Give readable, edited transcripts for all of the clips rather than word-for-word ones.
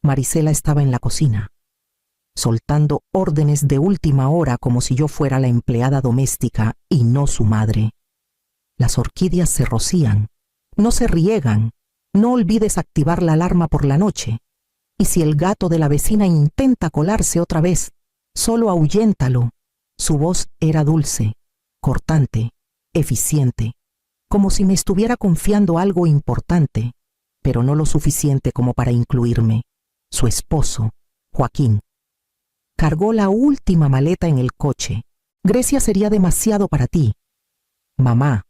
Marisela estaba en la cocina, soltando órdenes de última hora como si yo fuera la empleada doméstica y no su madre. Las orquídeas se rocían, no se riegan, no olvides activar la alarma por la noche. Y si el gato de la vecina intenta colarse otra vez, solo ahuyéntalo. Su voz era dulce, cortante, eficiente, como si me estuviera confiando algo importante, pero no lo suficiente como para incluirme. Su esposo, Joaquín. Cargó la última maleta en el coche. Grecia sería demasiado para ti. Mamá,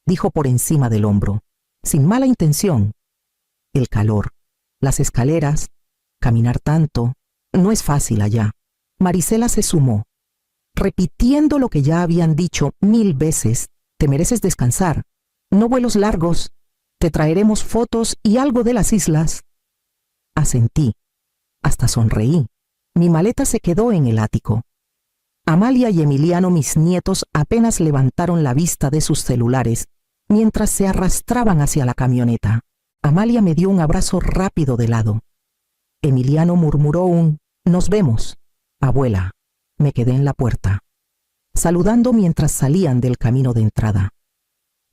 dijo por encima del hombro, sin mala intención. El calor, las escaleras, caminar tanto, no es fácil allá. Marisela se sumó, repitiendo lo que ya habían dicho 1000 veces. Te mereces descansar, no vuelos largos, te traeremos fotos y algo de las islas. Asentí, hasta sonreí. Mi maleta se quedó en el ático. Amalia y Emiliano, mis nietos, apenas levantaron la vista de sus celulares mientras se arrastraban hacia la camioneta. Amalia me dio un abrazo rápido de lado. Emiliano murmuró un «Nos vemos, abuela». Me quedé en la puerta, saludando mientras salían del camino de entrada.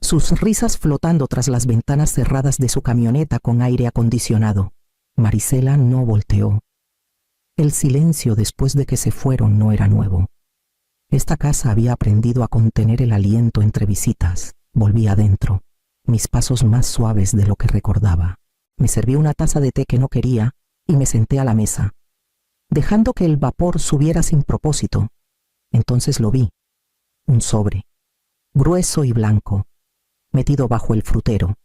Sus risas flotando tras las ventanas cerradas de su camioneta con aire acondicionado. Marisela no volteó. El silencio después de que se fueron no era nuevo. Esta casa había aprendido a contener el aliento entre visitas. Volví adentro, mis pasos más suaves de lo que recordaba. Me serví una taza de té que no quería y me senté a la mesa, dejando que el vapor subiera sin propósito. Entonces lo vi, un sobre, grueso y blanco, metido bajo el frutero,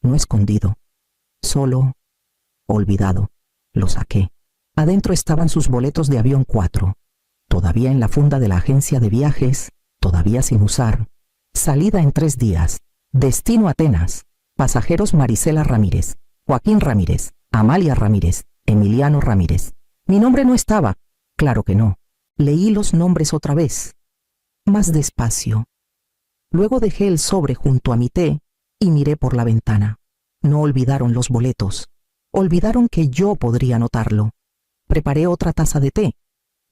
no escondido, solo, olvidado. Lo saqué. Adentro estaban sus boletos de avión 4, todavía en la funda de la agencia de viajes, todavía sin usar. Salida en 3 días, destino Atenas, pasajeros Marisela Ramírez, Joaquín Ramírez, Amalia Ramírez, Emiliano Ramírez. Mi nombre no estaba, claro que no. Leí los nombres otra vez, más despacio. Luego dejé el sobre junto a mi té y miré por la ventana. No olvidaron los boletos, olvidaron que yo podría notarlo. Preparé otra taza de té,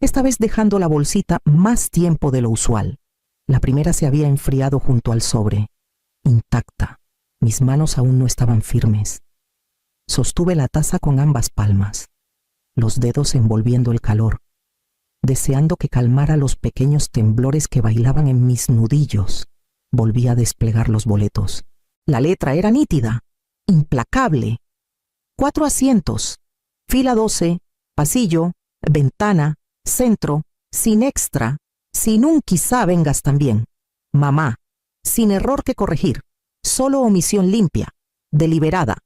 esta vez dejando la bolsita más tiempo de lo usual. La primera se había enfriado junto al sobre, intacta. Mis manos aún no estaban firmes. Sostuve la taza con ambas palmas, los dedos envolviendo el calor, deseando que calmara los pequeños temblores que bailaban en mis nudillos. Volví a desplegar los boletos. La letra era nítida, implacable. 4 asientos, fila 12, pasillo, ventana, centro, sin extra, sin un quizá vengas también. Mamá, sin error que corregir, solo omisión limpia, deliberada.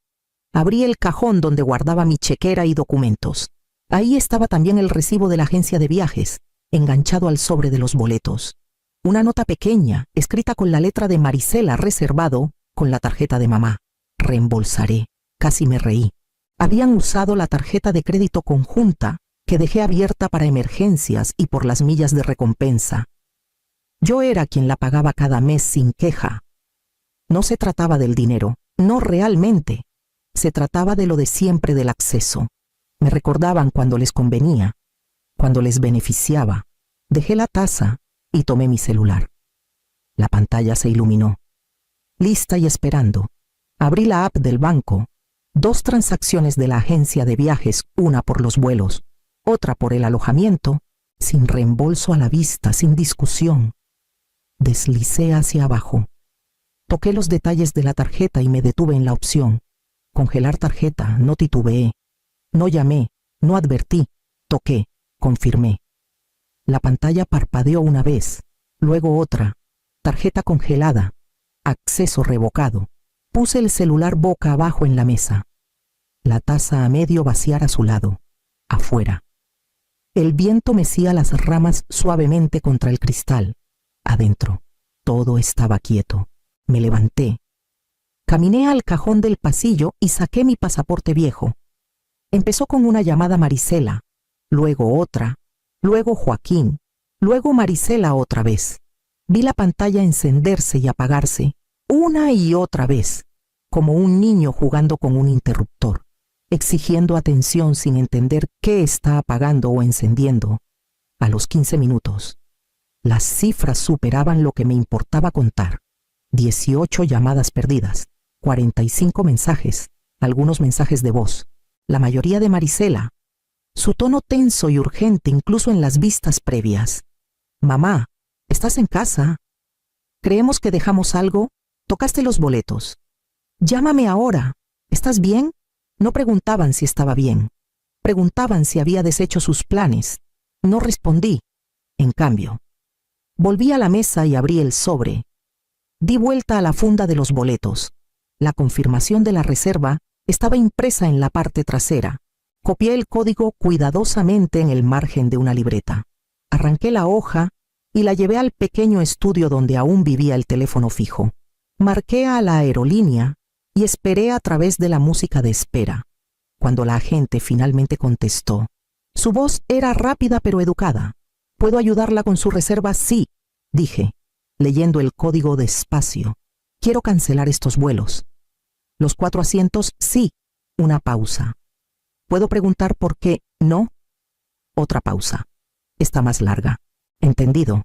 Abrí el cajón donde guardaba mi chequera y documentos. Ahí estaba también el recibo de la agencia de viajes, enganchado al sobre de los boletos. Una nota pequeña, escrita con la letra de Marisela, reservado, con la tarjeta de mamá. Reembolsaré. Casi me reí. Habían usado la tarjeta de crédito conjunta que dejé abierta para emergencias y por las millas de recompensa. Yo era quien la pagaba cada mes sin queja. No se trataba del dinero, no realmente. Se trataba de lo de siempre del acceso. Me recordaban cuando les convenía, cuando les beneficiaba. Dejé la taza y tomé mi celular. La pantalla se iluminó. Lista y esperando. Abrí la app del banco. 2 transacciones de la agencia de viajes, una por los vuelos, otra por el alojamiento, sin reembolso a la vista, sin discusión. Deslicé hacia abajo. Toqué los detalles de la tarjeta y me detuve en la opción. Congelar tarjeta, no titubeé. No llamé, no advertí, toqué, confirmé. La pantalla parpadeó una vez, luego otra. Tarjeta congelada, acceso revocado. Puse el celular boca abajo en la mesa. La taza a medio vaciar a su lado, afuera. El viento mecía las ramas suavemente contra el cristal. Adentro, todo estaba quieto. Me levanté. Caminé al cajón del pasillo y saqué mi pasaporte viejo. Empezó con una llamada Marisela, luego otra, luego Joaquín, luego Marisela otra vez. Vi la pantalla encenderse y apagarse, una y otra vez, como un niño jugando con un interruptor. exigiendo atención sin entender qué está apagando o encendiendo. A los 15 minutos, las cifras superaban lo que me importaba contar. 18 llamadas perdidas, 45 mensajes, algunos mensajes de voz, la mayoría de Marisela. Su tono tenso y urgente incluso en las vistas previas. Mamá, ¿estás en casa? Creemos que dejamos algo. Tocaste los boletos. Llámame ahora. ¿Estás bien? No preguntaban si estaba bien. Preguntaban si había deshecho sus planes. No respondí. En cambio, volví a la mesa y abrí el sobre. Di vuelta a la funda de los boletos. La confirmación de la reserva estaba impresa en la parte trasera. Copié el código cuidadosamente en el margen de una libreta. Arranqué la hoja y la llevé al pequeño estudio donde aún vivía el teléfono fijo. Marqué a la aerolínea y esperé a través de la música de espera. Cuando la agente finalmente contestó, su voz era rápida pero educada. ¿Puedo ayudarla con su reserva? Sí, dije, leyendo el código despacio. Quiero cancelar estos vuelos. Los 4 asientos, sí. Una pausa. ¿Puedo preguntar por qué no? Otra pausa. Está más larga. Entendido.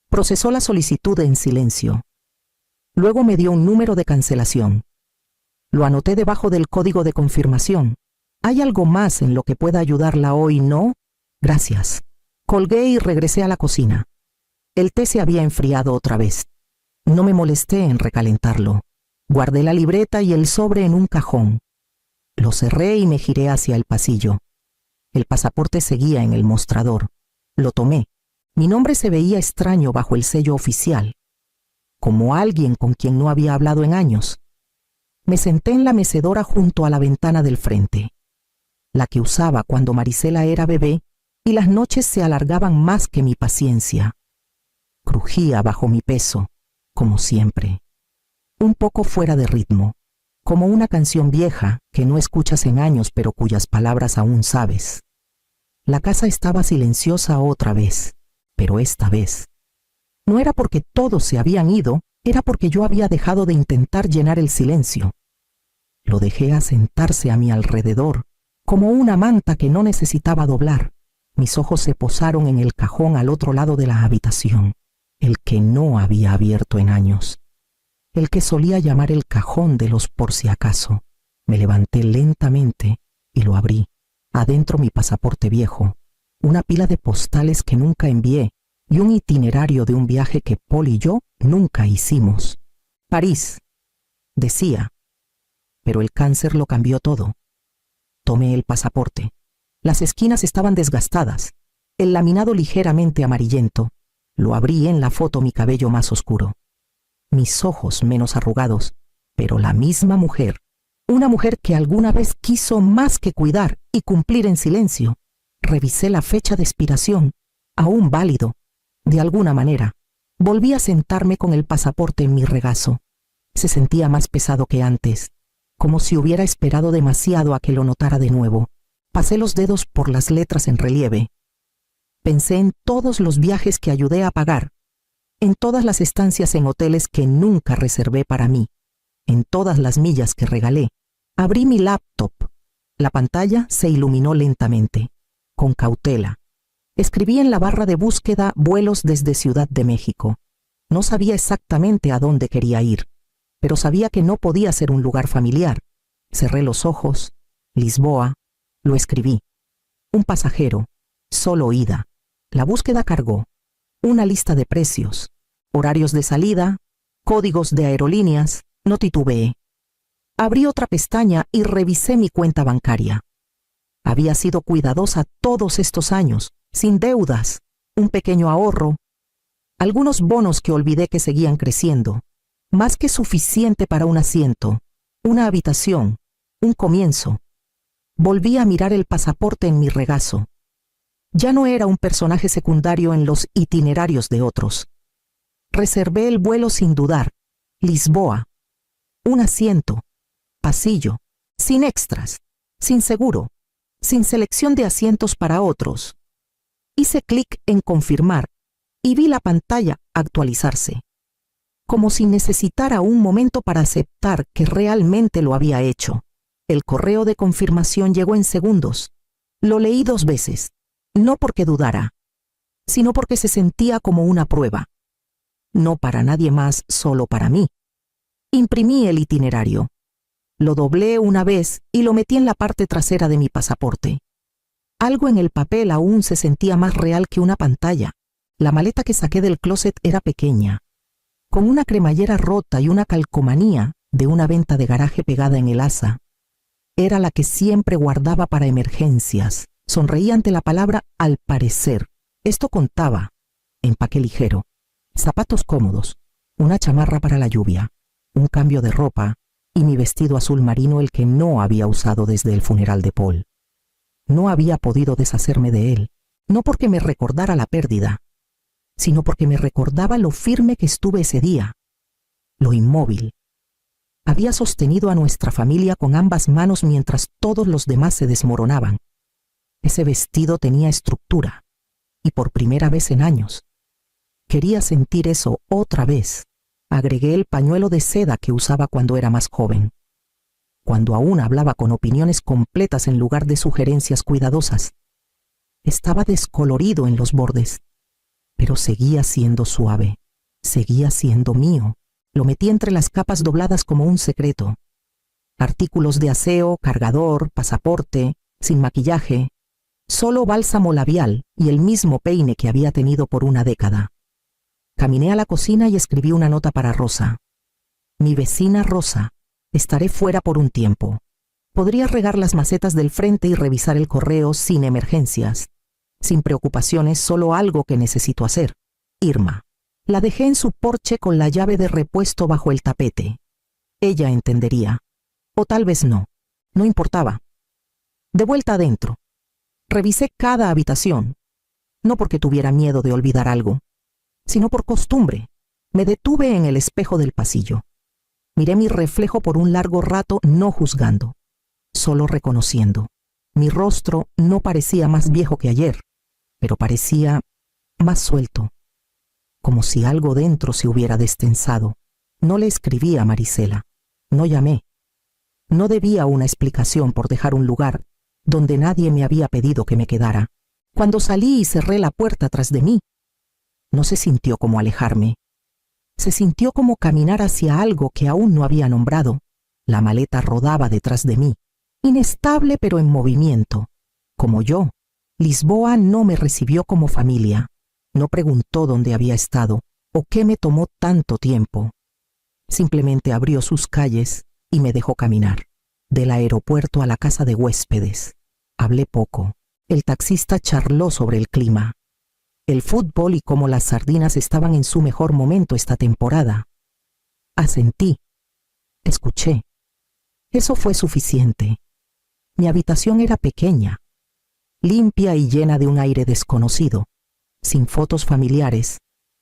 Procesó la solicitud en silencio. Luego me dio un número de cancelación. Lo anoté debajo del código de confirmación. ¿Hay algo más en lo que pueda ayudarla hoy, no? Gracias. Colgué y regresé a la cocina. El té se había enfriado otra vez. No me molesté en recalentarlo. Guardé la libreta y el sobre en un cajón. Lo cerré y me giré hacia el pasillo. El pasaporte seguía en el mostrador. Lo tomé. Mi nombre se veía extraño bajo el sello oficial, como alguien con quien no había hablado en años. Me senté en la mecedora junto a la ventana del frente, la que usaba cuando Marisela era bebé y las noches se alargaban más que mi paciencia. Crujía bajo mi peso, como siempre, un poco fuera de ritmo, como una canción vieja que no escuchas en años pero cuyas palabras aún sabes. La casa estaba silenciosa otra vez, pero esta vez no era porque todos se habían ido, era porque yo había dejado de intentar llenar el silencio. Lo dejé asentarse a mi alrededor, como una manta que no necesitaba doblar. Mis ojos se posaron en el cajón al otro lado de la habitación, el que no había abierto en años, el que solía llamar el cajón de los por si acaso. Me levanté lentamente y lo abrí. Adentro mi pasaporte viejo, una pila de postales que nunca envié y un itinerario de un viaje que Paul y yo nunca hicimos. París, decía, pero el cáncer lo cambió todo. Tomé el pasaporte. Las esquinas estaban desgastadas, el laminado ligeramente amarillento. Lo abrí en la foto mi cabello más oscuro, mis ojos menos arrugados, pero la misma mujer, una mujer que alguna vez quiso más que cuidar y cumplir en silencio. Revisé la fecha de expiración, aún válido. De alguna manera, volví a sentarme con el pasaporte en mi regazo. Se sentía más pesado que antes, como si hubiera esperado demasiado a que lo notara de nuevo. Pasé los dedos por las letras en relieve. Pensé en todos los viajes que ayudé a pagar, en todas las estancias en hoteles que nunca reservé para mí, en todas las millas que regalé. Abrí mi laptop. La pantalla se iluminó lentamente. Con cautela, escribí en la barra de búsqueda vuelos desde Ciudad de México. No sabía exactamente a dónde quería ir, pero sabía que no podía ser un lugar familiar. Cerré los ojos. Lisboa. Lo escribí. Un pasajero. Solo ida. La búsqueda cargó. Una lista de precios, horarios de salida, códigos de aerolíneas. No titubeé. Abrí otra pestaña y revisé mi cuenta bancaria. Había sido cuidadosa todos estos años, sin deudas, un pequeño ahorro, algunos bonos que olvidé que seguían creciendo, más que suficiente para un asiento, una habitación, un comienzo. Volví a mirar el pasaporte en mi regazo. Ya no era un personaje secundario en los itinerarios de otros. Reservé el vuelo sin dudar. Lisboa. Un asiento, pasillo, sin extras, sin seguro, sin selección de asientos para otros. Hice clic en confirmar y vi la pantalla actualizarse, como si necesitara un momento para aceptar que realmente lo había hecho. El correo de confirmación llegó en segundos. Lo leí 2 veces, no porque dudara, sino porque se sentía como una prueba. No para nadie más, solo para mí. Imprimí el itinerario. Lo doblé una vez y lo metí en la parte trasera de mi pasaporte. Algo en el papel aún se sentía más real que una pantalla. La maleta que saqué del closet era pequeña, con una cremallera rota y una calcomanía de una venta de garaje pegada en el asa. Era la que siempre guardaba para emergencias. Sonreí ante la palabra al parecer. Esto contaba. Empaque ligero, zapatos cómodos, una chamarra para la lluvia, un cambio de ropa y mi vestido azul marino, el que no había usado desde el funeral de Paul. No había podido deshacerme de él, no porque me recordara la pérdida, sino porque me recordaba lo firme que estuve ese día, lo inmóvil. Había sostenido a nuestra familia con ambas manos mientras todos los demás se desmoronaban. Ese vestido tenía estructura, y por primera vez en años. Quería sentir eso otra vez. Agregué el pañuelo de seda que usaba cuando era más joven, cuando aún hablaba con opiniones completas en lugar de sugerencias cuidadosas. Estaba descolorido en los bordes, pero seguía siendo suave, seguía siendo mío. Lo metí entre las capas dobladas como un secreto. Artículos de aseo, cargador, pasaporte, sin maquillaje, solo bálsamo labial y el mismo peine que había tenido por una década. Caminé a la cocina y escribí una nota para Rosa. Mi vecina Rosa, estaré fuera por un tiempo. Podría regar las macetas del frente y revisar el correo sin emergencias, sin preocupaciones, solo algo que necesito hacer. Irma. La dejé en su porche con la llave de repuesto bajo el tapete. Ella entendería. O tal vez no. No importaba. De vuelta adentro. Revisé cada habitación. No porque tuviera miedo de olvidar algo, sino por costumbre. Me detuve en el espejo del pasillo. Miré mi reflejo por un largo rato, no juzgando, solo reconociendo. Mi rostro no parecía más viejo que ayer, pero parecía más suelto, como si algo dentro se hubiera destensado. No le escribí a Marisela, no llamé. No debía una explicación por dejar un lugar donde nadie me había pedido que me quedara. Cuando salí y cerré la puerta tras de mí, no se sintió como alejarme. Se sintió como caminar hacia algo que aún no había nombrado. La maleta rodaba detrás de mí, inestable pero en movimiento. Como yo, Lisboa no me recibió como familia. No preguntó dónde había estado o qué me tomó tanto tiempo. Simplemente abrió sus calles y me dejó caminar. Del aeropuerto a la casa de huéspedes. Hablé poco. El taxista charló sobre el clima, el fútbol y cómo las sardinas estaban en su mejor momento esta temporada. Asentí. Escuché. Eso fue suficiente. Mi habitación era pequeña, limpia y llena de un aire desconocido, sin fotos familiares,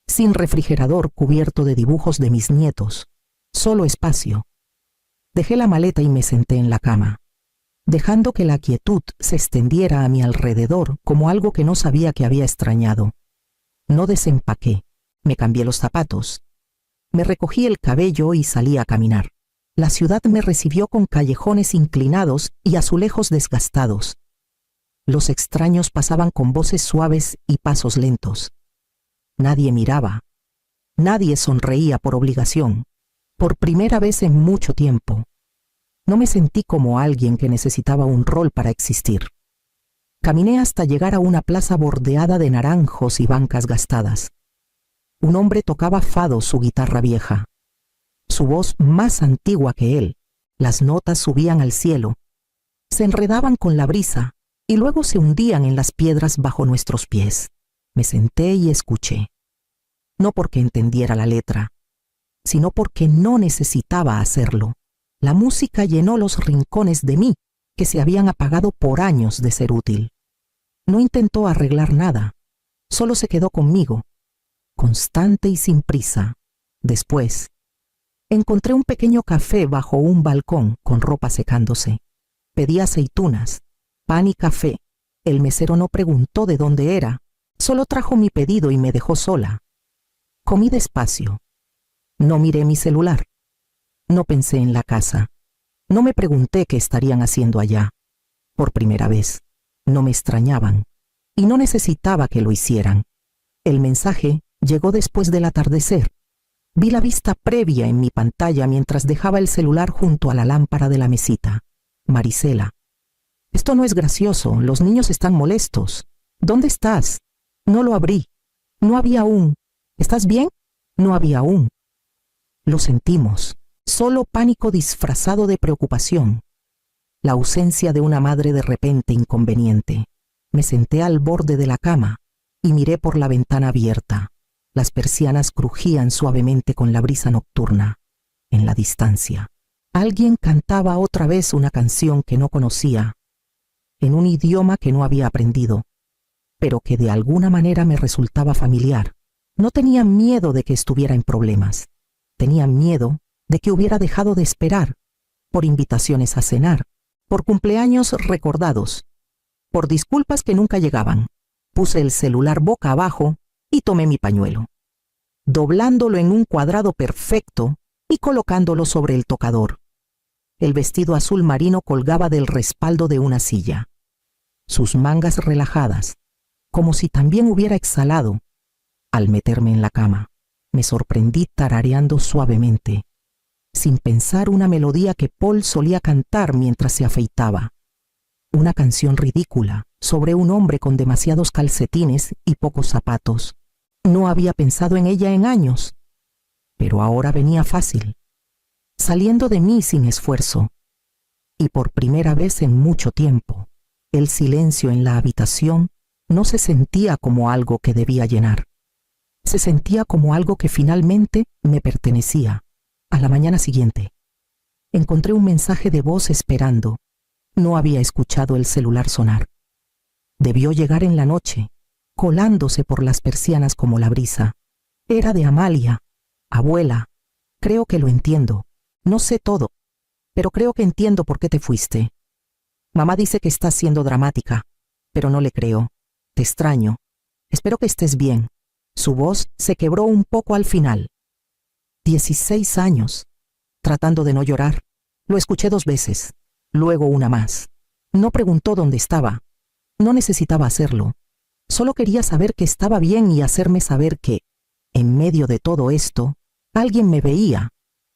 sin refrigerador cubierto de dibujos de mis nietos, solo espacio. Dejé la maleta y me senté en la cama, dejando que la quietud se extendiera a mi alrededor como algo que no sabía que había extrañado. No desempaqué, me cambié los zapatos, me recogí el cabello y salí a caminar. La ciudad me recibió con callejones inclinados y azulejos desgastados. Los extraños pasaban con voces suaves y pasos lentos. Nadie miraba, nadie sonreía por obligación. Por primera vez en mucho tiempo, no me sentí como alguien que necesitaba un rol para existir. Caminé hasta llegar a una plaza bordeada de naranjos y bancas gastadas. Un hombre tocaba fado su guitarra vieja. Su voz más antigua que él. Las notas subían al cielo, se enredaban con la brisa y luego se hundían en las piedras bajo nuestros pies. Me senté y escuché. No porque entendiera la letra, sino porque no necesitaba hacerlo. La música llenó los rincones de mí que se habían apagado por años de ser útil. No intentó arreglar nada, solo se quedó conmigo, constante y sin prisa. Después, encontré un pequeño café bajo un balcón con ropa secándose. Pedí aceitunas, pan y café. El mesero no preguntó de dónde era, solo trajo mi pedido y me dejó sola. Comí despacio. No miré mi celular. No pensé en la casa. No me pregunté qué estarían haciendo allá. Por primera vez, no me extrañaban y no necesitaba que lo hicieran. El mensaje llegó después del atardecer. Vi la vista previa en mi pantalla mientras dejaba el celular junto a la lámpara de la mesita. Marisela. Esto no es gracioso, los niños están molestos. ¿Dónde estás? No lo abrí. No había aún. ¿Estás bien? No había aún. Lo sentimos. Solo pánico disfrazado de preocupación. La ausencia de una madre de repente inconveniente. Me senté al borde de la cama y miré por la ventana abierta. Las persianas crujían suavemente con la brisa nocturna. En la distancia, alguien cantaba otra vez una canción que no conocía, en un idioma que no había aprendido, pero que de alguna manera me resultaba familiar. No tenía miedo de que estuviera en problemas. Tenía miedo de que hubiera dejado de esperar, por invitaciones a cenar, por cumpleaños recordados, por disculpas que nunca llegaban. Puse el celular boca abajo y tomé mi pañuelo, doblándolo en un cuadrado perfecto y colocándolo sobre el tocador. El vestido azul marino colgaba del respaldo de una silla, sus mangas relajadas, como si también hubiera exhalado. Al meterme en la cama, me sorprendí tarareando suavemente, sin pensar, una melodía que Paul solía cantar mientras se afeitaba. Una canción ridícula sobre un hombre con demasiados calcetines y pocos zapatos. No había pensado en ella en años, pero ahora venía fácil, saliendo de mí sin esfuerzo. Y por primera vez en mucho tiempo, el silencio en la habitación no se sentía como algo que debía llenar. Se sentía como algo que finalmente me pertenecía. A la mañana siguiente, encontré un mensaje de voz esperando. No había escuchado el celular sonar. Debió llegar en la noche, colándose por las persianas como la brisa. Era de Amalia. Abuela, creo que lo entiendo. No sé todo, pero creo que entiendo por qué te fuiste. Mamá dice que estás siendo dramática, pero no le creo. Te extraño. Espero que estés bien. Su voz se quebró un poco al final. 16 años, tratando de no llorar. Lo escuché 2 veces, luego una más. No preguntó dónde estaba. No necesitaba hacerlo. Solo quería saber que estaba bien y hacerme saber que, en medio de todo esto, alguien me veía,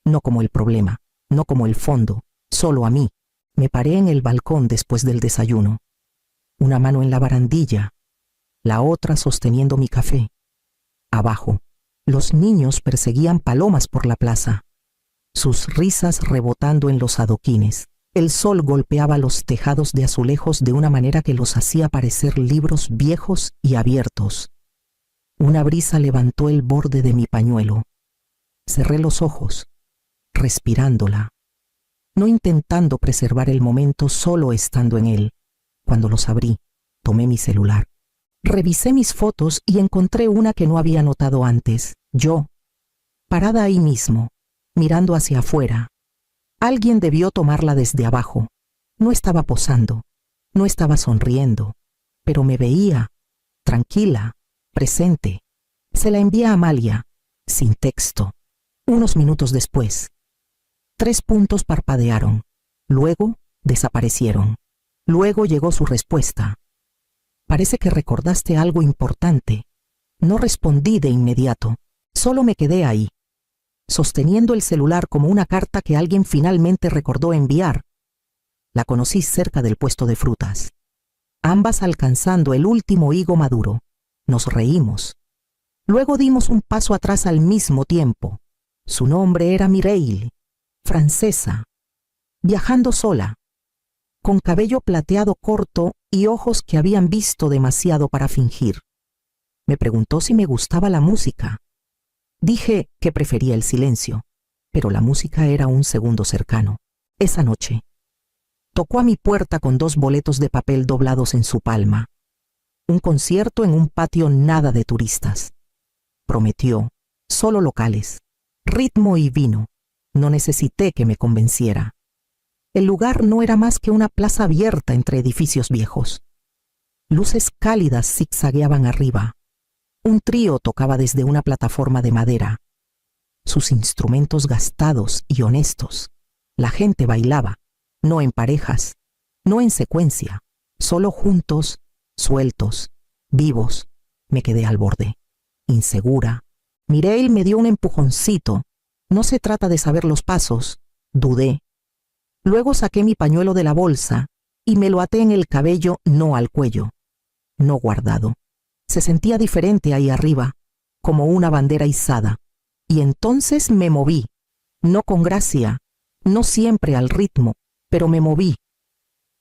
no como el problema, no como el fondo, solo a mí. Me paré en el balcón después del desayuno. Una mano en la barandilla, la otra sosteniendo mi café. Abajo, los niños perseguían palomas por la plaza, sus risas rebotando en los adoquines. El sol golpeaba los tejados de azulejos de una manera que los hacía parecer libros viejos y abiertos. Una brisa levantó el borde de mi pañuelo. Cerré los ojos, respirándola, no intentando preservar el momento, solo estando en él. Cuando los abrí, tomé mi celular. Revisé mis fotos y encontré una que no había notado antes. Yo, parada ahí mismo, mirando hacia afuera. Alguien debió tomarla desde abajo. No estaba posando, no estaba sonriendo, pero me veía, tranquila, presente. Se la envié a Amalia, sin texto. Unos minutos después, 3 puntos parpadearon, luego desaparecieron. Luego llegó su respuesta. Parece que recordaste algo importante. No respondí de inmediato, solo me quedé ahí, sosteniendo el celular como una carta que alguien finalmente recordó enviar. La conocí cerca del puesto de frutas, ambas alcanzando el último higo maduro. Nos reímos. Luego dimos un paso atrás al mismo tiempo. Su nombre era Mireille, francesa, viajando sola, con cabello plateado corto y ojos que habían visto demasiado para fingir. Me preguntó si me gustaba la música. Dije que prefería el silencio, pero la música era un segundo cercano. Esa noche, tocó a mi puerta con 2 boletos de papel doblados en su palma. Un concierto en un patio nada de turistas. Prometió, solo locales, ritmo y vino. No necesité que me convenciera. El lugar no era más que una plaza abierta entre edificios viejos. Luces cálidas zigzagueaban arriba. Un trío tocaba desde una plataforma de madera. Sus instrumentos gastados y honestos. La gente bailaba, no en parejas, no en secuencia, solo juntos, sueltos, vivos. Me quedé al borde, insegura. Mireille me dio un empujoncito. No se trata de saber los pasos, dudé. Luego saqué mi pañuelo de la bolsa y me lo até en el cabello, no al cuello. No guardado. Se sentía diferente ahí arriba, como una bandera izada. Y entonces me moví, no con gracia, no siempre al ritmo, pero me moví.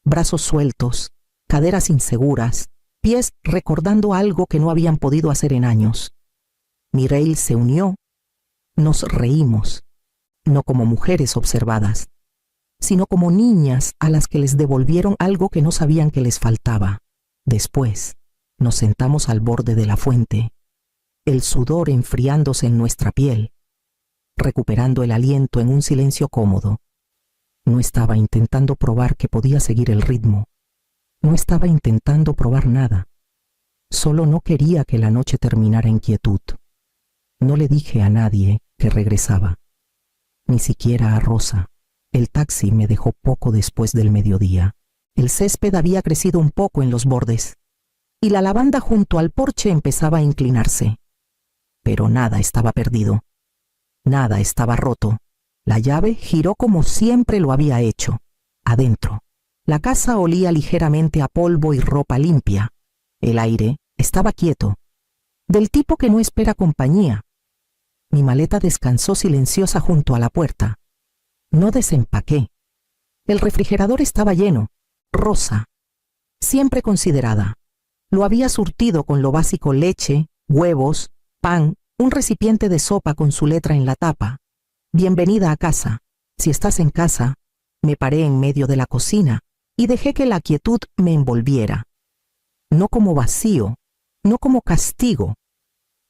Brazos sueltos, caderas inseguras, pies recordando algo que no habían podido hacer en años. Mireille se unió. Nos reímos, no como mujeres observadas, sino como niñas a las que les devolvieron algo que no sabían que les faltaba. Después, nos sentamos al borde de la fuente, el sudor enfriándose en nuestra piel, recuperando el aliento en un silencio cómodo. No estaba intentando probar que podía seguir el ritmo. No estaba intentando probar nada. Solo no quería que la noche terminara en quietud. No le dije a nadie que regresaba, ni siquiera a Rosa. El taxi me dejó poco después del mediodía. El césped había crecido un poco en los bordes, y la lavanda junto al porche empezaba a inclinarse. Pero nada estaba perdido. Nada estaba roto. La llave giró como siempre lo había hecho. Adentro, la casa olía ligeramente a polvo y ropa limpia. El aire estaba quieto, del tipo que no espera compañía. Mi maleta descansó silenciosa junto a la puerta. No desempaqué. El refrigerador estaba lleno. Rosa, siempre considerada, lo había surtido con lo básico: leche, huevos, pan, un recipiente de sopa con su letra en la tapa. Bienvenida a casa. Si estás en casa. Me paré en medio de la cocina y dejé que la quietud me envolviera. No como vacío, no como castigo,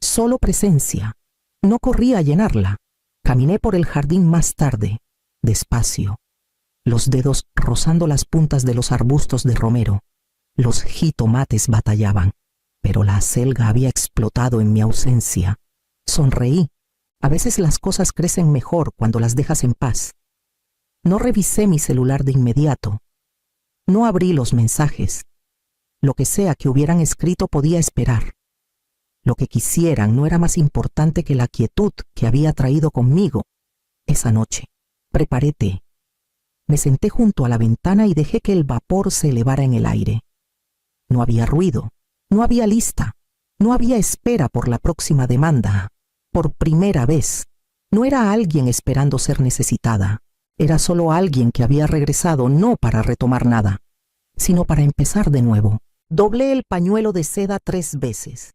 solo presencia. No corrí a llenarla. Caminé por el jardín más tarde, despacio, los dedos rozando las puntas de los arbustos de romero. Los jitomates batallaban, pero la acelga había explotado en mi ausencia. Sonreí. A veces las cosas crecen mejor cuando las dejas en paz. No revisé mi celular de inmediato. No abrí los mensajes. Lo que sea que hubieran escrito podía esperar. Lo que quisieran no era más importante que la quietud que había traído conmigo. Esa noche, preparé té. Me senté junto a la ventana y dejé que el vapor se elevara en el aire. No había ruido, no había lista, no había espera por la próxima demanda. Por primera vez, no era alguien esperando ser necesitada. Era solo alguien que había regresado no para retomar nada, sino para empezar de nuevo. Doblé el pañuelo de seda 3 veces,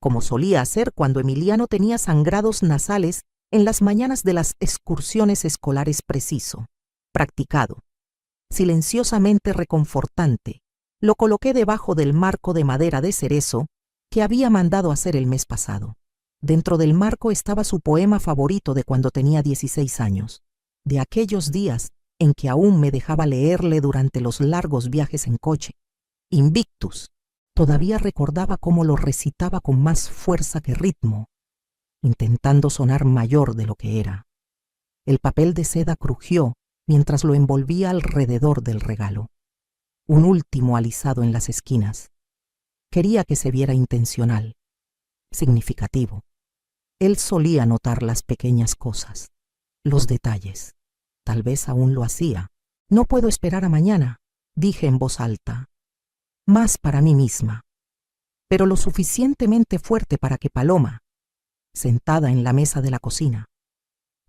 como solía hacer cuando Emiliano tenía sangrados nasales en las mañanas de las excursiones escolares. Preciso, practicado, silenciosamente reconfortante. Lo coloqué debajo del marco de madera de cerezo que había mandado hacer el mes pasado. Dentro del marco estaba su poema favorito de cuando tenía 16 años, de aquellos días en que aún me dejaba leerle durante los largos viajes en coche. Invictus. Todavía recordaba cómo lo recitaba con más fuerza que ritmo, intentando sonar mayor de lo que era. El papel de seda crujió mientras lo envolvía alrededor del regalo. Un último alisado en las esquinas. Quería que se viera intencional, significativo. Él solía notar las pequeñas cosas, los detalles. Tal vez aún lo hacía. No puedo esperar a mañana, dije en voz alta. Más para mí misma, pero lo suficientemente fuerte para que Paloma, sentada en la mesa de la cocina,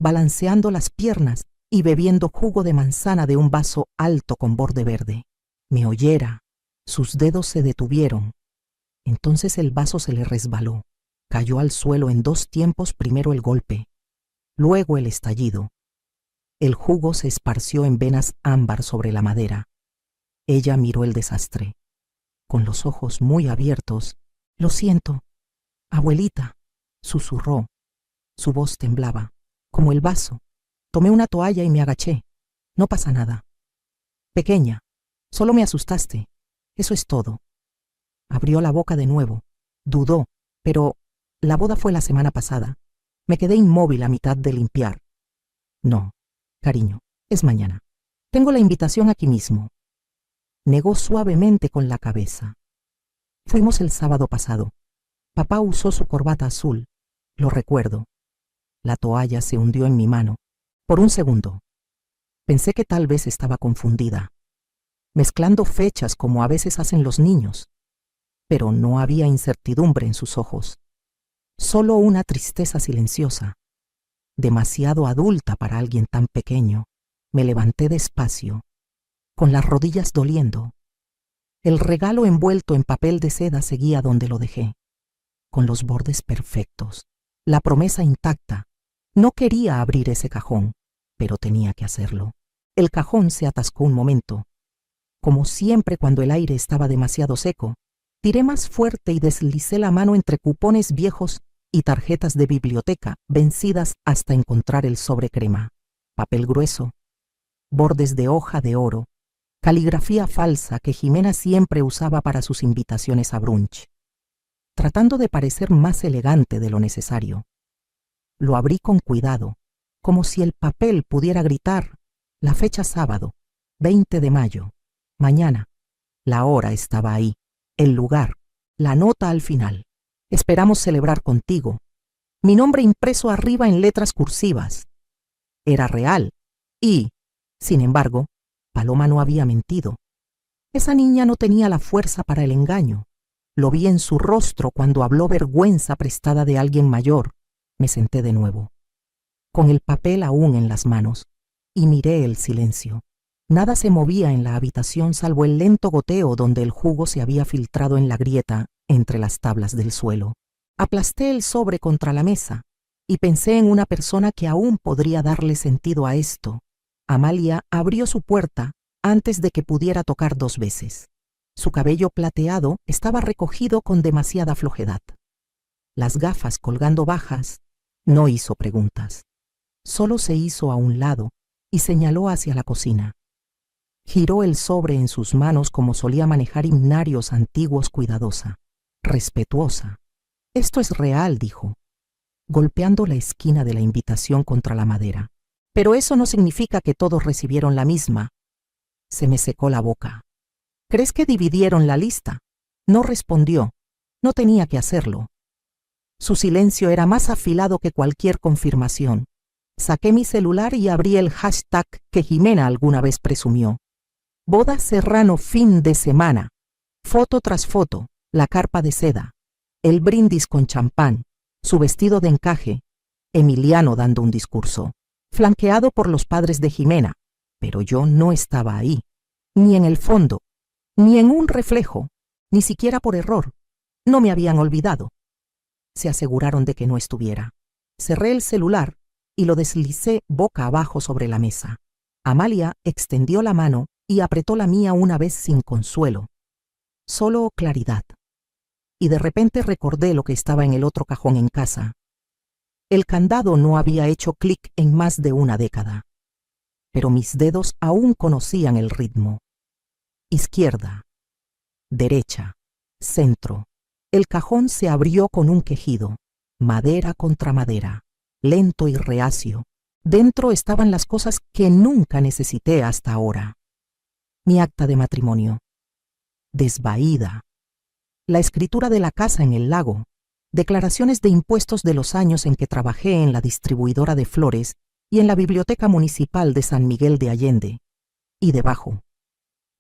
balanceando las piernas y bebiendo jugo de manzana de un vaso alto con borde verde, me oyera. Sus dedos se detuvieron. Entonces el vaso se le resbaló. Cayó al suelo en 2 tiempos, primero el golpe, luego el estallido. El jugo se esparció en venas ámbar sobre la madera. Ella miró el desastre. Con los ojos muy abiertos. Lo siento, abuelita, susurró. Su voz temblaba, como el vaso. Tomé una toalla y me agaché. No pasa nada. Pequeña, solo me asustaste. Eso es todo. Abrió la boca de nuevo. Dudó, pero la boda fue la semana pasada. Me quedé inmóvil a mitad de limpiar. No, cariño, es mañana. Tengo la invitación aquí mismo. Negó suavemente con la cabeza. Fuimos el sábado pasado. Papá usó su corbata azul. Lo recuerdo. La toalla se hundió en mi mano. Por un segundo. Pensé que tal vez estaba confundida, mezclando fechas como a veces hacen los niños. Pero no había incertidumbre en sus ojos. Solo una tristeza silenciosa. Demasiado adulta para alguien tan pequeño. Me levanté despacio, con las rodillas doliendo. El regalo envuelto en papel de seda seguía donde lo dejé, con los bordes perfectos, la promesa intacta. No quería abrir ese cajón, pero tenía que hacerlo. El cajón se atascó un momento. Como siempre cuando el aire estaba demasiado seco, tiré más fuerte y deslicé la mano entre cupones viejos y tarjetas de biblioteca vencidas hasta encontrar el sobre crema. Papel grueso, bordes de hoja de oro, caligrafía falsa que Jimena siempre usaba para sus invitaciones a brunch, tratando de parecer más elegante de lo necesario. Lo abrí con cuidado, como si el papel pudiera gritar: la fecha sábado, 20 de mayo, mañana. La hora estaba ahí, el lugar, la nota al final. Esperamos celebrar contigo. Mi nombre impreso arriba en letras cursivas. Era real y, sin embargo, Paloma no había mentido. Esa niña no tenía la fuerza para el engaño. Lo vi en su rostro cuando habló vergüenza prestada de alguien mayor. Me senté de nuevo, con el papel aún en las manos, y miré el silencio. Nada se movía en la habitación salvo el lento goteo donde el jugo se había filtrado en la grieta entre las tablas del suelo. Aplasté el sobre contra la mesa y pensé en una persona que aún podría darle sentido a esto. Amalia abrió su puerta antes de que pudiera tocar 2 veces. Su cabello plateado estaba recogido con demasiada flojedad. Las gafas colgando bajas. No hizo preguntas. Solo se hizo a un lado y señaló hacia la cocina. Giró el sobre en sus manos como solía manejar himnarios antiguos cuidadosa, respetuosa. Esto es real, dijo, golpeando la esquina de la invitación contra la madera. Pero eso no significa que todos recibieron la misma. Se me secó la boca. ¿Crees que dividieron la lista? No respondió. No tenía que hacerlo. Su silencio era más afilado que cualquier confirmación. Saqué mi celular y abrí el hashtag que Jimena alguna vez presumió. Boda Serrano fin de semana. Foto tras foto, la carpa de seda, el brindis con champán, su vestido de encaje, Emiliano dando un discurso, flanqueado por los padres de Jimena, pero yo no estaba ahí, ni en el fondo, ni en un reflejo, ni siquiera por error. No me habían olvidado. Se aseguraron de que no estuviera. Cerré el celular y lo deslicé boca abajo sobre la mesa. Amalia extendió la mano y apretó la mía una vez sin consuelo. Solo claridad. Y de repente recordé lo que estaba en el otro cajón en casa. El candado no había hecho clic en más de una década, pero mis dedos aún conocían el ritmo. Izquierda, derecha, centro. El cajón se abrió con un quejido, madera contra madera, lento y reacio. Dentro estaban las cosas que nunca necesité hasta ahora. Mi acta de matrimonio, desvaída, la escritura de la casa en el lago, declaraciones de impuestos de los años en que trabajé en la distribuidora de flores y en la biblioteca municipal de San Miguel de Allende, y debajo,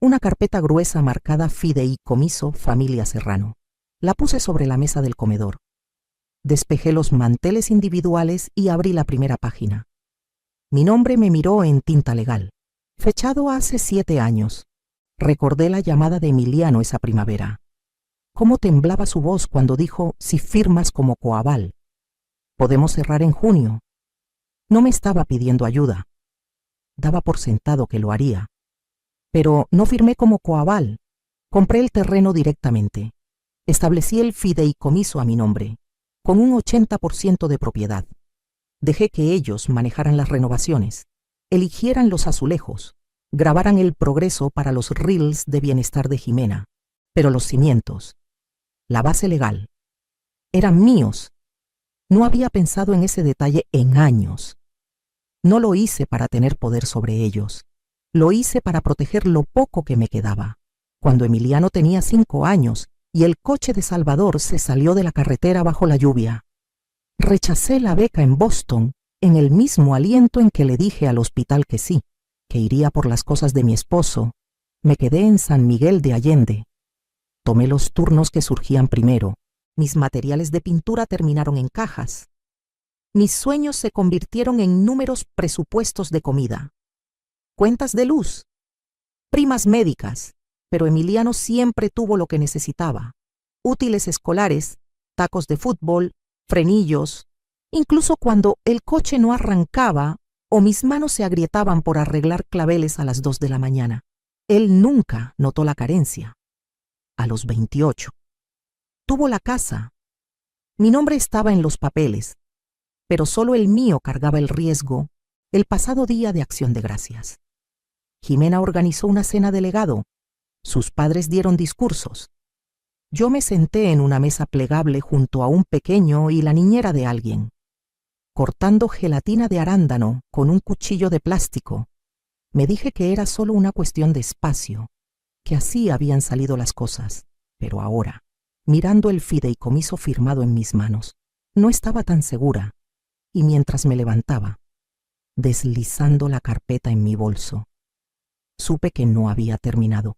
una carpeta gruesa marcada Fideicomiso Familia Serrano. La puse sobre la mesa del comedor. Despejé los manteles individuales y abrí la primera página. Mi nombre me miró en tinta legal. Fechado hace 7 años. Recordé la llamada de Emiliano esa primavera. Cómo temblaba su voz cuando dijo: si firmas como coaval. Podemos cerrar en junio. No me estaba pidiendo ayuda. Daba por sentado que lo haría. Pero no firmé como coaval. Compré el terreno directamente. Establecí el fideicomiso a mi nombre, con un 80% de propiedad. Dejé que ellos manejaran las renovaciones, eligieran los azulejos, grabaran el progreso para los reels de bienestar de Jimena. Pero los cimientos, la base legal, eran míos. No había pensado en ese detalle en años. No lo hice para tener poder sobre ellos. Lo hice para proteger lo poco que me quedaba. Cuando Emiliano tenía 5 años y el coche de Salvador se salió de la carretera bajo la lluvia. Rechacé la beca en Boston en el mismo aliento en que le dije al hospital que sí, que iría por las cosas de mi esposo. Me quedé en San Miguel de Allende. Tomé los turnos que surgían primero. Mis materiales de pintura terminaron en cajas. Mis sueños se convirtieron en números presupuestos de comida. Cuentas de luz. Primas médicas. Pero Emiliano siempre tuvo lo que necesitaba. Útiles escolares, tacos de fútbol, frenillos. Incluso cuando el coche no arrancaba o mis manos se agrietaban por arreglar claveles a las 2 de la mañana. Él nunca notó la carencia. A los 28. Tuvo la casa. Mi nombre estaba en los papeles, pero solo el mío cargaba el riesgo el pasado día de Acción de Gracias. Jimena organizó una cena de legado. Sus padres dieron discursos. Yo me senté en una mesa plegable junto a un pequeño y la niñera de alguien, cortando gelatina de arándano con un cuchillo de plástico. Me dije que era solo una cuestión de espacio, que así habían salido las cosas, pero ahora, mirando el fideicomiso firmado en mis manos, no estaba tan segura, y mientras me levantaba, deslizando la carpeta en mi bolso, supe que no había terminado.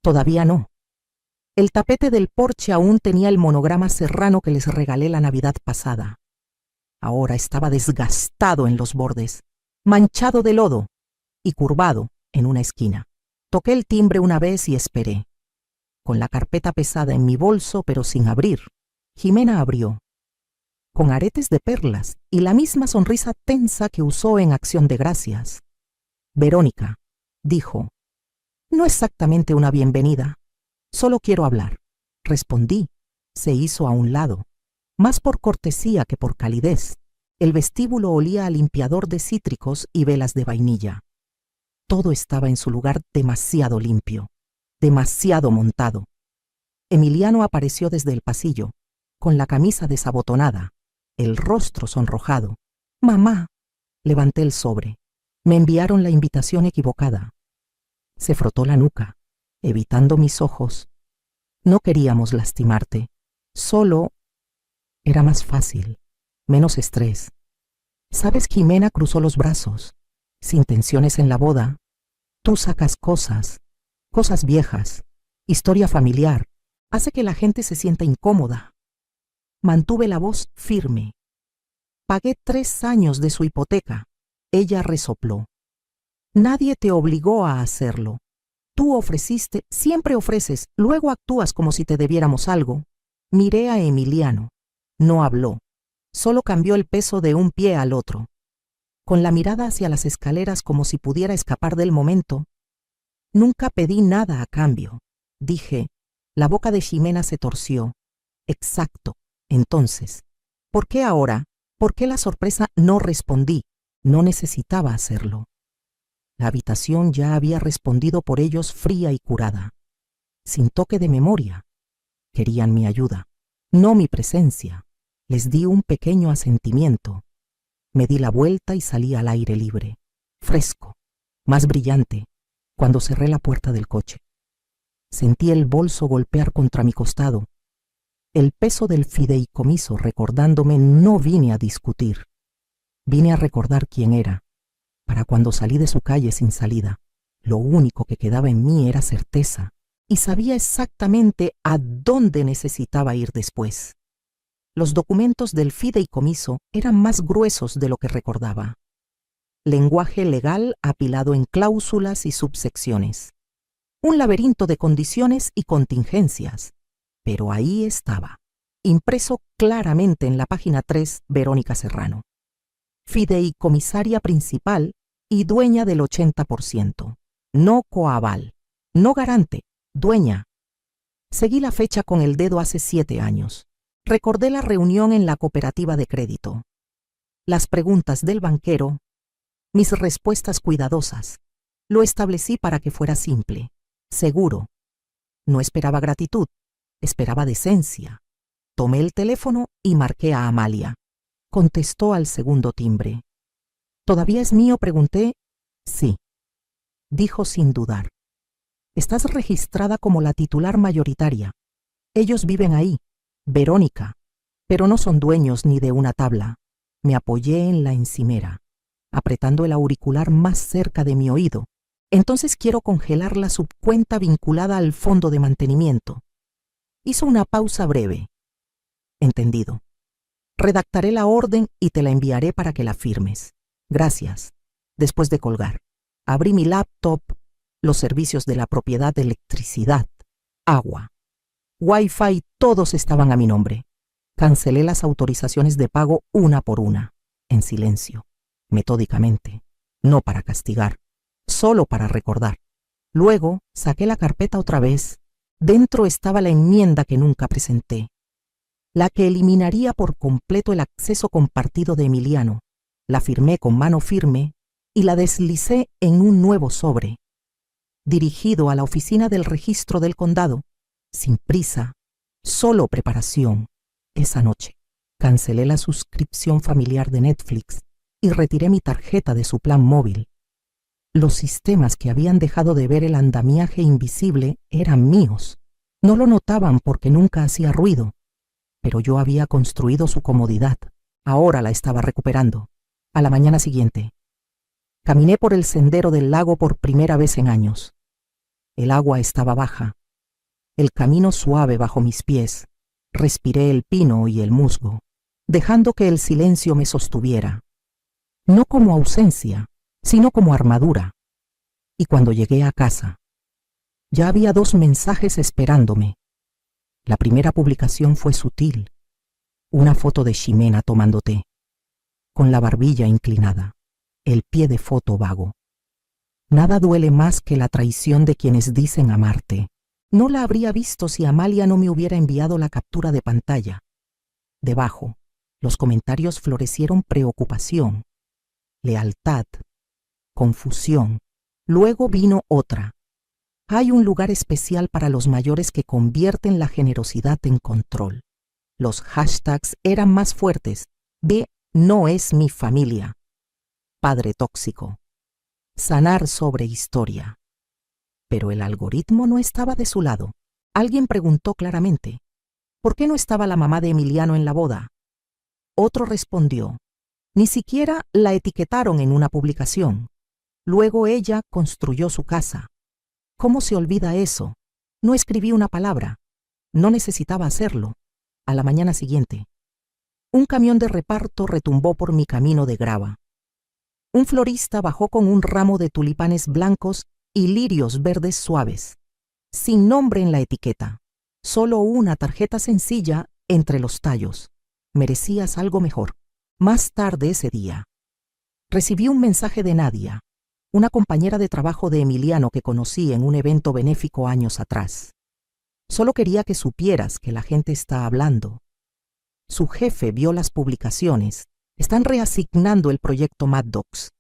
Todavía no. El tapete del porche aún tenía el monograma serrano que les regalé la Navidad pasada. Ahora estaba desgastado en los bordes, manchado de lodo y curvado en una esquina. Toqué el timbre una vez y esperé. Con la carpeta pesada en mi bolso, pero sin abrir, Jimena abrió. Con aretes de perlas y la misma sonrisa tensa que usó en Acción de Gracias. Verónica, dijo. No exactamente una bienvenida. Solo quiero hablar. Respondí. Se hizo a un lado. Más por cortesía que por calidez. El vestíbulo olía a limpiador de cítricos y velas de vainilla. Todo estaba en su lugar demasiado limpio, demasiado montado. Emiliano apareció desde el pasillo, con la camisa desabotonada, el rostro sonrojado. «Mamá», levanté el sobre. Me enviaron la invitación equivocada. Se frotó la nuca, evitando mis ojos. No queríamos lastimarte. Solo era más fácil, menos estrés. ¿Sabes? Jimena cruzó los brazos. Sin tensiones en la boda. Tú sacas cosas viejas, historia familiar. Hace que la gente se sienta incómoda. Mantuve la voz firme. Pagué 3 años de su hipoteca. Ella resopló. Nadie te obligó a hacerlo. Tú ofreciste, siempre ofreces, luego actúas como si te debiéramos algo. Miré a Emiliano. No habló. Solo cambió el peso de un pie al otro. Con la mirada hacia las escaleras como si pudiera escapar del momento. Nunca pedí nada a cambio. Dije. La boca de Jimena se torció. Exacto. Entonces, ¿por qué ahora? ¿Por qué la sorpresa? No respondí. No necesitaba hacerlo. La habitación ya había respondido por ellos fría y curada. Sin toque de memoria. Querían mi ayuda, no mi presencia. Les di un pequeño asentimiento. Me di la vuelta y salí al aire libre, fresco, más brillante, cuando cerré la puerta del coche. Sentí el bolso golpear contra mi costado. El peso del fideicomiso recordándome. No vine a discutir. Vine a recordar quién era. Para cuando salí de su calle sin salida, lo único que quedaba en mí era certeza, y sabía exactamente a dónde necesitaba ir después. Los documentos del fideicomiso eran más gruesos de lo que recordaba. Lenguaje legal apilado en cláusulas y subsecciones. Un laberinto de condiciones y contingencias. Pero ahí estaba, impreso claramente en la página 3, Verónica Serrano. Fideicomisaria principal y dueña del 80%. No coaval, no garante, dueña. Seguí la fecha con el dedo hace 7 años. Recordé la reunión en la cooperativa de crédito. Las preguntas del banquero, mis respuestas cuidadosas. Lo establecí para que fuera simple, seguro. No esperaba gratitud, esperaba decencia. Tomé el teléfono y marqué a Amalia. Contestó al segundo timbre. ¿Todavía es mío?, pregunté. Sí. dijo sin dudar. Estás registrada como la titular mayoritaria. Ellos viven ahí, Verónica, pero no son dueños ni de una tabla. Me apoyé en la encimera, apretando el auricular más cerca de mi oído. Entonces quiero congelar la subcuenta vinculada al fondo de mantenimiento. Hizo una pausa breve. Entendido. Redactaré la orden y te la enviaré para que la firmes. Gracias. Después de colgar, abrí mi laptop, los servicios de la propiedad de electricidad, agua, Wi-Fi, todos estaban a mi nombre. Cancelé las autorizaciones de pago una por una, en silencio, metódicamente, no para castigar, solo para recordar. Luego saqué la carpeta otra vez. Dentro estaba la enmienda que nunca presenté, la que eliminaría por completo el acceso compartido de Emiliano. La firmé con mano firme y la deslicé en un nuevo sobre, dirigido a la oficina del registro del condado, sin prisa, solo preparación. Esa noche, cancelé la suscripción familiar de Netflix y retiré mi tarjeta de su plan móvil. Los sistemas que habían dejado de ver el andamiaje invisible eran míos. No lo notaban porque nunca hacía ruido, pero yo había construido su comodidad. Ahora la estaba recuperando. A la mañana siguiente, caminé por el sendero del lago por primera vez en años. El agua estaba baja, el camino suave bajo mis pies. Respiré el pino y el musgo, dejando que el silencio me sostuviera, no como ausencia, sino como armadura. Y cuando llegué a casa, ya había 2 mensajes esperándome. La primera publicación fue sutil, una foto de Ximena tomando té, con la barbilla inclinada, el pie de foto vago. Nada duele más que la traición de quienes dicen amarte. No la habría visto si Amalia no me hubiera enviado la captura de pantalla. Debajo, los comentarios florecieron preocupación, lealtad, confusión. Luego vino otra. Hay un lugar especial para los mayores que convierten la generosidad en control. Los hashtags eran más fuertes. B no es mi familia. Padre tóxico. Sanar sobre historia. Pero el algoritmo no estaba de su lado. Alguien preguntó claramente, ¿por qué no estaba la mamá de Emiliano en la boda? Otro respondió, ni siquiera la etiquetaron en una publicación. Luego ella construyó su casa. ¿Cómo se olvida eso? No escribí una palabra. No necesitaba hacerlo. A la mañana siguiente, un camión de reparto retumbó por mi camino de grava. Un florista bajó con un ramo de tulipanes blancos y lirios verdes suaves, sin nombre en la etiqueta, solo una tarjeta sencilla entre los tallos. Merecías algo mejor. Más tarde ese día, recibí un mensaje de Nadia, una compañera de trabajo de Emiliano que conocí en un evento benéfico años atrás. Solo quería que supieras que la gente está hablando. Su jefe vio las publicaciones. Están reasignando el proyecto Mad Dogs.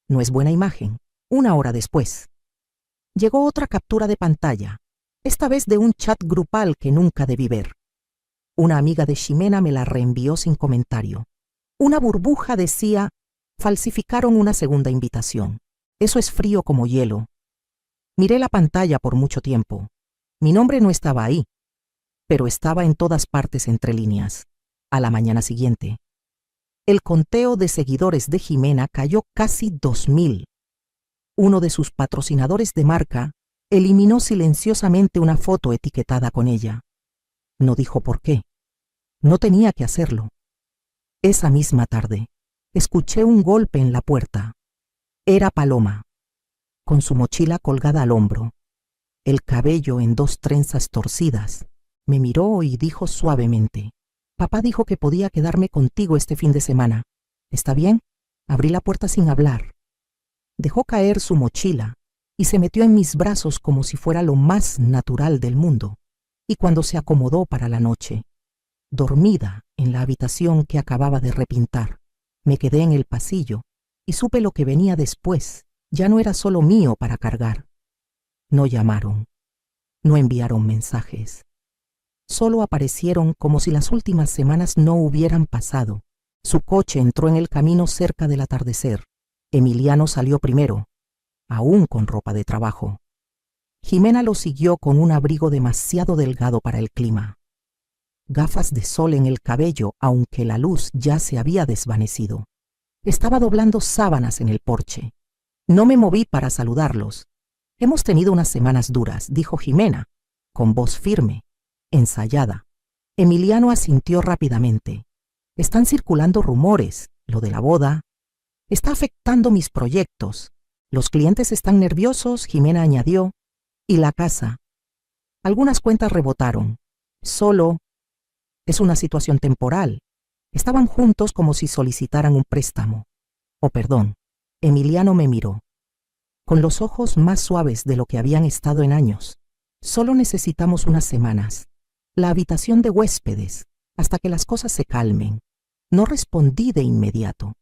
No es buena imagen. 1 hora después, llegó otra captura de pantalla, esta vez de un chat grupal que nunca debí ver. Una amiga de Ximena me la reenvió sin comentario. Una burbuja decía, falsificaron una segunda invitación. Eso es frío como hielo. Miré la pantalla por mucho tiempo. Mi nombre no estaba ahí, pero estaba en todas partes entre líneas. A la mañana siguiente, el conteo de seguidores de Ximena cayó casi 2000. Uno de sus patrocinadores de marca eliminó silenciosamente una foto etiquetada con ella. No dijo por qué. No tenía que hacerlo. Esa misma tarde, escuché un golpe en la puerta. Era Paloma, con su mochila colgada al hombro, el cabello en 2 trenzas torcidas. Me miró y dijo suavemente, «Papá dijo que podía quedarme contigo este fin de semana. ¿Está bien?» Abrí la puerta sin hablar. Dejó caer su mochila y se metió en mis brazos como si fuera lo más natural del mundo. Y cuando se acomodó para la noche, dormida en la habitación que acababa de repintar, me quedé en el pasillo y supe lo que venía después. Ya no era solo mío para cargar. No llamaron, no enviaron mensajes. Solo aparecieron como si las últimas semanas no hubieran pasado. Su coche entró en el camino cerca del atardecer. Emiliano salió primero. aún con ropa de trabajo. Jimena lo siguió con un abrigo demasiado delgado para el clima. Gafas de sol en el cabello, aunque la luz ya se había desvanecido. Estaba doblando sábanas en el porche. No me moví para saludarlos. Hemos tenido unas semanas duras, dijo Jimena, con voz firme, ensayada. Emiliano asintió rápidamente. Están circulando rumores, lo de la boda. Está afectando mis proyectos. Los clientes están nerviosos, Jimena añadió, y la casa. Algunas cuentas rebotaron. Solo es una situación temporal. Estaban juntos como si solicitaran un préstamo. Oh, perdón. Emiliano me miró, con los ojos más suaves de lo que habían estado en años. Solo necesitamos unas semanas. La habitación de huéspedes, hasta que las cosas se calmen. No respondí de inmediato.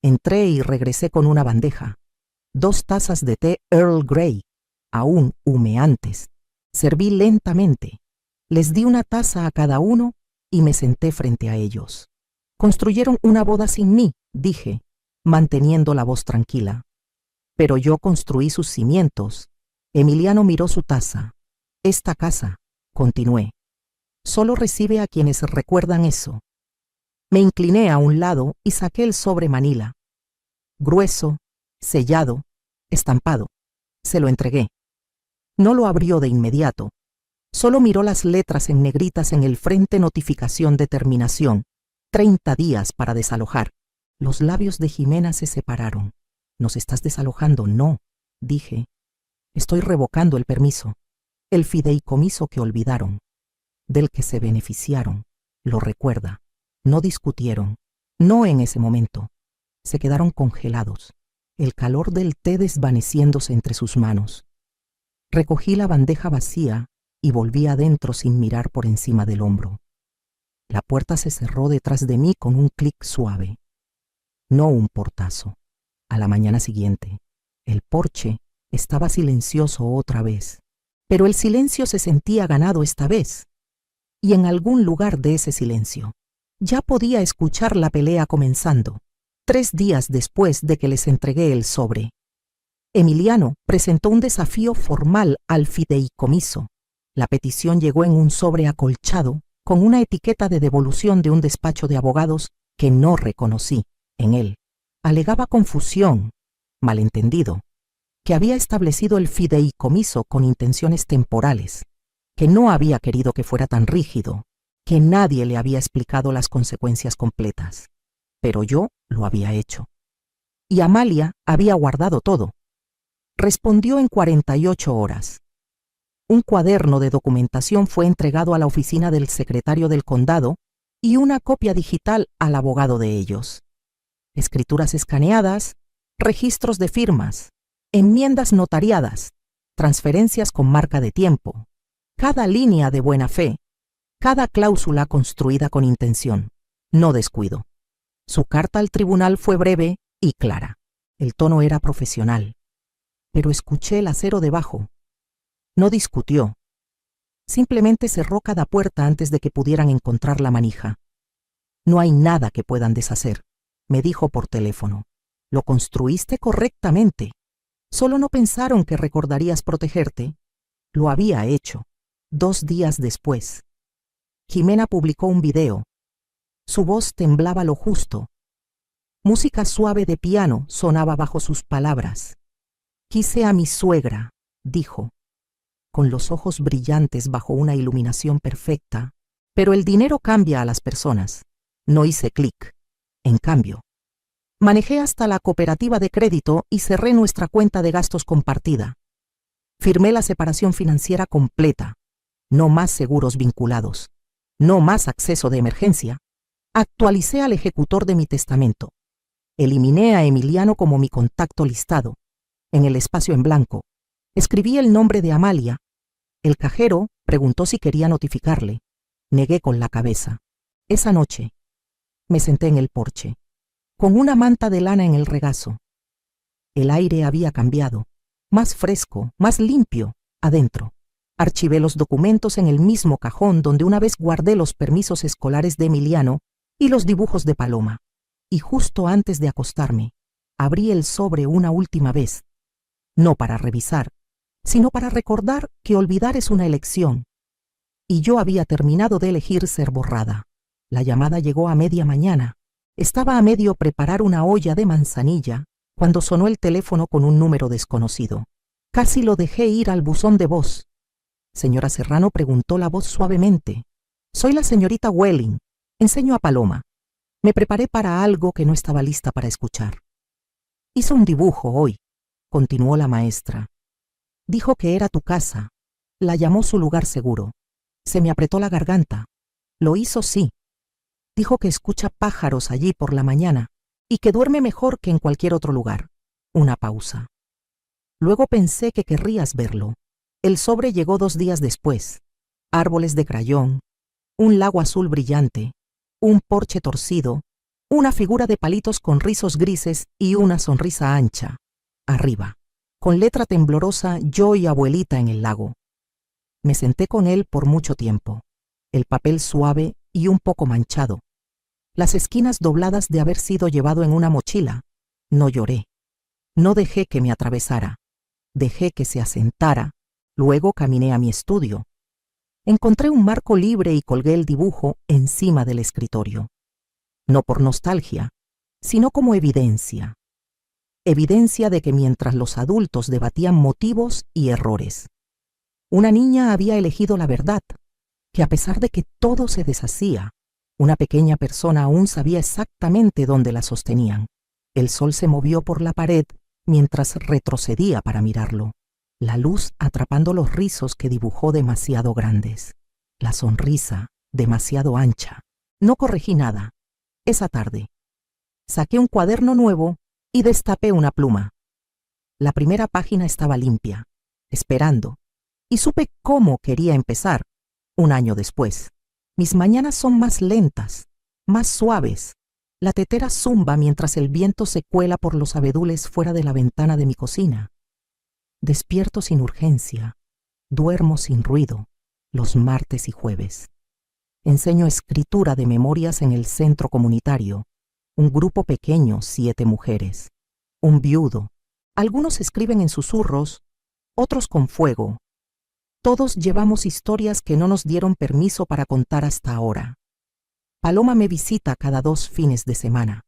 Entré y regresé con una bandeja. 2 tazas de té Earl Grey, aún humeantes. Serví lentamente. Les di una taza a cada uno y me senté frente a ellos. Construyeron una boda sin mí, dije, manteniendo la voz tranquila. Pero yo construí sus cimientos. Emiliano miró su taza. Esta casa, continué, solo recibe a quienes recuerdan eso. Me incliné a un lado y saqué el sobre Manila. Grueso, sellado, estampado. Se lo entregué. No lo abrió de inmediato. Solo miró las letras en negritas en el frente: notificación de terminación. 30 días para desalojar. Los labios de Jimena se separaron. ¿Nos estás desalojando? No, dije. Estoy revocando el permiso. El fideicomiso que olvidaron, del que se beneficiaron, lo recuerda. No discutieron. No en ese momento. Se quedaron congelados, el calor del té desvaneciéndose entre sus manos. Recogí la bandeja vacía y volví adentro sin mirar por encima del hombro. La puerta se cerró detrás de mí con un clic suave. No un portazo. A la mañana siguiente, el porche estaba silencioso otra vez, pero el silencio se sentía ganado esta vez. Y en algún lugar de ese silencio, ya podía escuchar la pelea comenzando, 3 días después de que les entregué el sobre. Emiliano presentó un desafío formal al fideicomiso. La petición llegó en un sobre acolchado con una etiqueta de devolución de un despacho de abogados que no reconocí en él. Alegaba confusión, malentendido, que había establecido el fideicomiso con intenciones temporales, que no había querido que fuera tan rígido, que nadie le había explicado las consecuencias completas. Pero yo lo había hecho. Y Amalia había guardado todo. Respondió en 48 horas. Un cuaderno de documentación fue entregado a la oficina del secretario del condado y una copia digital al abogado de ellos. Escrituras escaneadas, registros de firmas, enmiendas notariadas, transferencias con marca de tiempo, cada línea de buena fe, cada cláusula construida con intención, no descuido. Su carta al tribunal fue breve y clara. El tono era profesional. Pero escuché el acero debajo. No discutió. Simplemente cerró cada puerta antes de que pudieran encontrar la manija. No hay nada que puedan deshacer, me dijo por teléfono. Lo construiste correctamente. Solo no pensaron que recordarías protegerte. Lo había hecho. 2 días después. Jimena publicó un video. Su voz temblaba lo justo. Música suave de piano sonaba bajo sus palabras. Quise a mi suegra, dijo, con los ojos brillantes bajo una iluminación perfecta, pero el dinero cambia a las personas. No hice clic. En cambio, manejé hasta la cooperativa de crédito y cerré nuestra cuenta de gastos compartida. Firmé la separación financiera completa. No más seguros vinculados. No más acceso de emergencia. Actualicé al ejecutor de mi testamento. Eliminé a Emiliano como mi contacto listado. En el espacio en blanco, escribí el nombre de Amalia. El cajero preguntó si quería notificarle. Negué con la cabeza. Esa noche, me senté en el porche, con una manta de lana en el regazo. El aire había cambiado, más fresco, más limpio, adentro. Archivé los documentos en el mismo cajón donde una vez guardé los permisos escolares de Emiliano y los dibujos de Paloma. Y justo antes de acostarme, abrí el sobre una última vez. no para revisar, sino para recordar que olvidar es una elección. Y yo había terminado de elegir ser borrada. La llamada llegó a media mañana. Estaba a medio preparar una olla de manzanilla cuando sonó el teléfono con un número desconocido. Casi lo dejé ir al buzón de voz. Señora Serrano, preguntó la voz suavemente. Soy la señorita Welling. Enseño a Paloma. Me preparé para algo que no estaba lista para escuchar. Hizo un dibujo hoy, continuó la maestra. Dijo que era tu casa. La llamó su lugar seguro. Se me apretó la garganta. Lo hizo, sí. Dijo que escucha pájaros allí por la mañana y que duerme mejor que en cualquier otro lugar. Una pausa. Luego pensé que querrías verlo. El sobre llegó 2 días después. Árboles de crayón, un lago azul brillante, un porche torcido, una figura de palitos con rizos grises y una sonrisa ancha. Arriba, con letra temblorosa, yo y abuelita en el lago. Me senté con él por mucho tiempo. El papel suave y un poco manchado. Las esquinas dobladas de haber sido llevado en una mochila. No lloré. No dejé que me atravesara. Dejé que se asentara. Luego caminé a mi estudio. Encontré un marco libre y colgué el dibujo encima del escritorio. No por nostalgia, sino como evidencia. Evidencia de que mientras los adultos debatían motivos y errores, una niña había elegido la verdad, que a pesar de que todo se deshacía, una pequeña persona aún sabía exactamente dónde la sostenían. El sol se movió por la pared mientras retrocedía para mirarlo. La luz atrapando los rizos que dibujó demasiado grandes. La sonrisa demasiado ancha. No corregí nada. Esa tarde, saqué un cuaderno nuevo y destapé una pluma. La primera página estaba limpia, esperando, y supe cómo quería empezar, 1 año después. Mis mañanas son más lentas, más suaves. La tetera zumba mientras el viento se cuela por los abedules fuera de la ventana de mi cocina. Despierto sin urgencia, duermo sin ruido, los martes y jueves. Enseño escritura de memorias en el centro comunitario. Un grupo pequeño, 7 mujeres. Un viudo. Algunos escriben en susurros, otros con fuego. Todos llevamos historias que no nos dieron permiso para contar hasta ahora. Paloma me visita cada 2 fines de semana.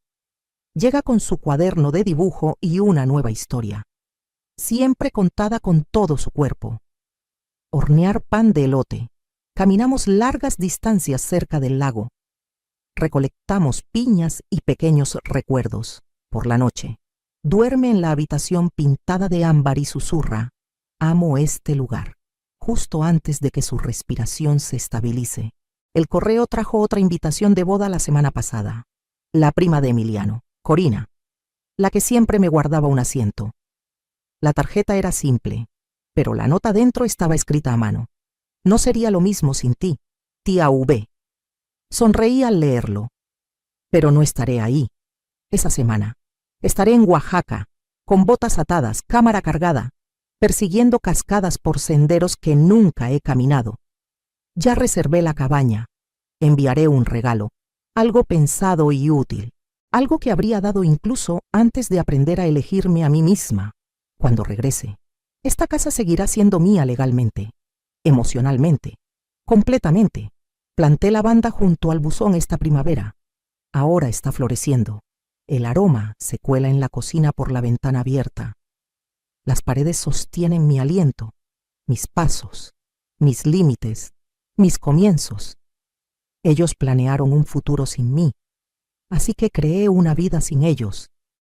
Llega con su cuaderno de dibujo y una nueva historia, siempre contada con todo su cuerpo. Hornear pan de elote. Caminamos largas distancias cerca del lago. Recolectamos piñas y pequeños recuerdos. Por la noche, duerme en la habitación pintada de ámbar y susurra, amo este lugar. Justo antes de que su respiración se estabilice, el correo trajo otra invitación de boda la semana pasada. La prima de Emiliano, Corina, la que siempre me guardaba un asiento. La tarjeta era simple, pero la nota dentro estaba escrita a mano. No sería lo mismo sin ti, tía V. Sonreí al leerlo. Pero no estaré ahí. Esa semana. Estaré en Oaxaca, con botas atadas, cámara cargada, persiguiendo cascadas por senderos que nunca he caminado. Ya reservé la cabaña. Enviaré un regalo, algo pensado y útil, algo que habría dado incluso antes de aprender a elegirme a mí misma. Cuando regrese, esta casa seguirá siendo mía legalmente, emocionalmente, completamente. Planté lavanda junto al buzón esta primavera. Ahora está floreciendo. El aroma se cuela en la cocina por la ventana abierta. Las paredes sostienen mi aliento, mis pasos, mis límites, mis comienzos. Ellos planearon un futuro sin mí, así que creé una vida sin ellos,